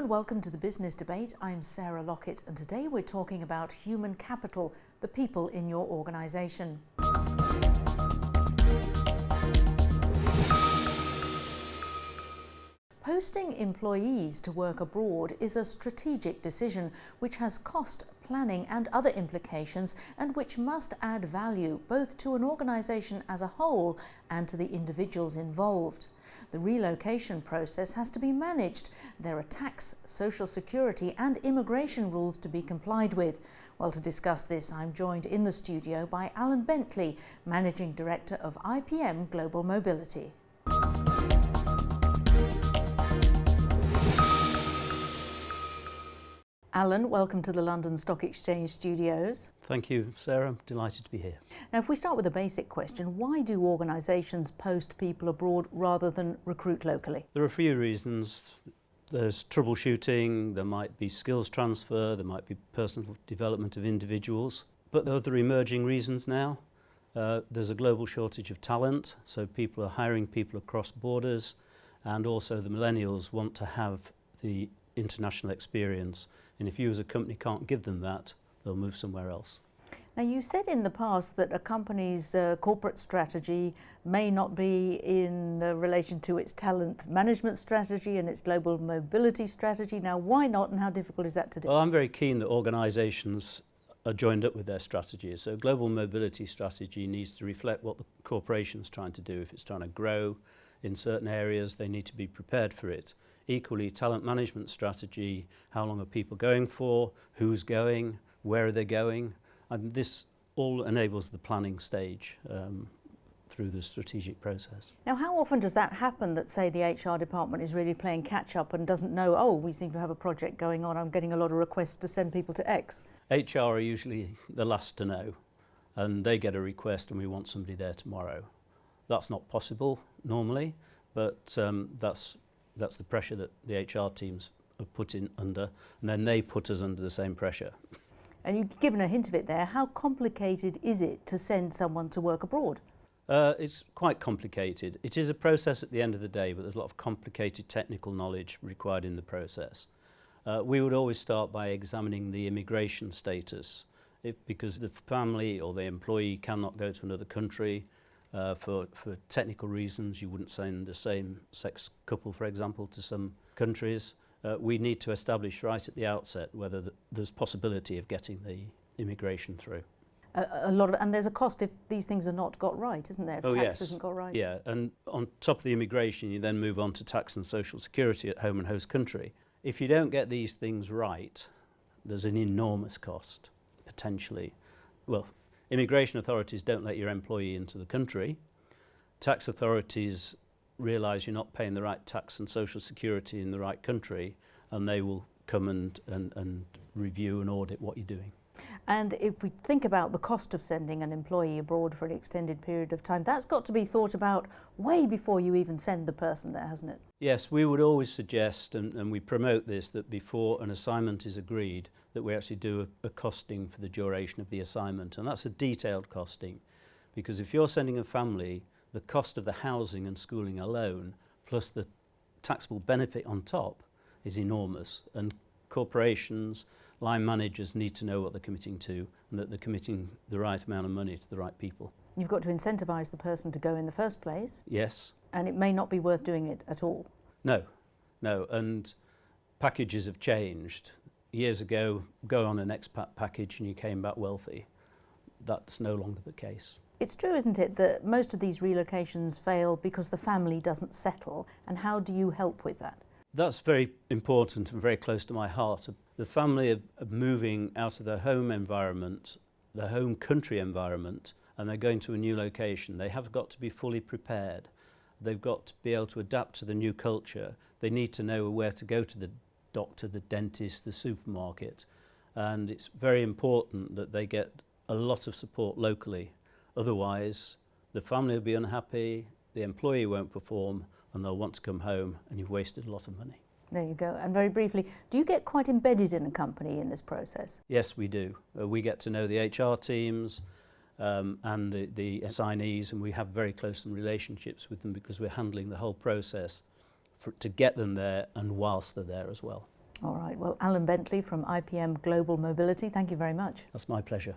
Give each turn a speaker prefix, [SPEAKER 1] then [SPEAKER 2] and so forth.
[SPEAKER 1] and welcome to the Business Debate. I'm Sarah Lockett, and today we're talking about human capital, the people in your organisation. Posting employees to work abroad is a strategic decision which has cost, planning and other implications, and which must add value both to an organisation as a whole and to the individuals involved. The relocation process has to be managed. There are tax, social security and immigration rules to be complied with. Well, to discuss this, I'm joined in the studio by Alan Bentley, Managing Director of IPM Global Mobility. Alan, welcome to the London Stock Exchange studios.
[SPEAKER 2] Thank you, Sarah. I'm delighted to be here.
[SPEAKER 1] Now, if we start with a basic question, why do organisations post people abroad rather than recruit locally?
[SPEAKER 2] There are a few reasons. There's troubleshooting, there might be skills transfer, there might be personal development of individuals. But there are other emerging reasons now. There's a global shortage of talent, so people are hiring people across borders, and also the millennials want to have the international experience. And if you as a company can't give them that, they'll move somewhere else.
[SPEAKER 1] Now, you said in the past that a company's corporate strategy may not be in relation to its talent management strategy and its global mobility strategy. Now, why not, and how difficult is that to do?
[SPEAKER 2] Well, I'm very keen that organisations are joined up with their strategies. So global mobility strategy needs to reflect what the corporation's trying to do. If it's trying to grow in certain areas, they need to be prepared for it. Equally, talent management strategy, how long are people going for, who's going, where are they going, and this all enables the planning stage through the strategic process.
[SPEAKER 1] Now, how often does that happen, that say the HR department is really playing catch up and doesn't know, oh, we seem to have a project going on, I'm getting a lot of requests to send people to X?
[SPEAKER 2] HR are usually the last to know, and they get a request and we want somebody there tomorrow. That's not possible normally, but that's the pressure that the HR teams are put in under, and then they put us under the same pressure.
[SPEAKER 1] And you've given a hint of it there. How complicated is it to send someone to work abroad?
[SPEAKER 2] It's quite complicated. It is a process at the end of the day, but there's a lot of complicated technical knowledge required in the process. We would always start by examining the immigration status, because the family or the employee cannot go to another country. For technical reasons, you wouldn't send a same-sex couple, for example, to some countries. We need to establish right at the outset whether there's possibility of getting the immigration through.
[SPEAKER 1] And there's a cost if these things are not got right, isn't there? If tax isn't got right.
[SPEAKER 2] Yeah, and on top of the immigration, you then move on to tax and social security at home and host country. If you don't get these things right, there's an enormous cost, potentially. Well, immigration authorities don't let your employee into the country. Tax authorities realise you're not paying the right tax and social security in the right country, and they will come and review and audit what you're doing.
[SPEAKER 1] And if we think about the cost of sending an employee abroad for an extended period of time, that's got to be thought about way before you even send the person there, hasn't it?
[SPEAKER 2] Yes, we would always suggest, and we promote this, that before an assignment is agreed, that we actually do a costing for the duration of the assignment. And that's a detailed costing, because if you're sending a family, the cost of the housing and schooling alone, plus the taxable benefit on top, is enormous. And corporations, line managers need to know what they're committing to, and that they're committing the right amount of money to the right people.
[SPEAKER 1] You've got to incentivise the person to go in the first place.
[SPEAKER 2] Yes.
[SPEAKER 1] And it may not be worth doing it at all.
[SPEAKER 2] No, and packages have changed. Years ago, go on an expat package and you came back wealthy. That's no longer the case.
[SPEAKER 1] It's true, isn't it, that most of these relocations fail because the family doesn't settle, and how do you help with that?
[SPEAKER 2] That's very important and very close to my heart. The family are moving out of their home environment, their home country environment, and they're going to a new location. They have got to be fully prepared. They've got to be able to adapt to the new culture. They need to know where to go to the doctor, the dentist, the supermarket. And it's very important that they get a lot of support locally. Otherwise, the family will be unhappy, the employee won't perform, and they'll want to come home, and you've wasted a lot of money.
[SPEAKER 1] There you go. And very briefly, do you get quite embedded in a company in this process?
[SPEAKER 2] Yes, we do. We get to know the HR teams and the assignees, and we have very close relationships with them because we're handling the whole process to get them there and whilst they're there as well.
[SPEAKER 1] All right. Well, Alan Bentley from IPM Global Mobility, thank you very much.
[SPEAKER 2] That's my pleasure.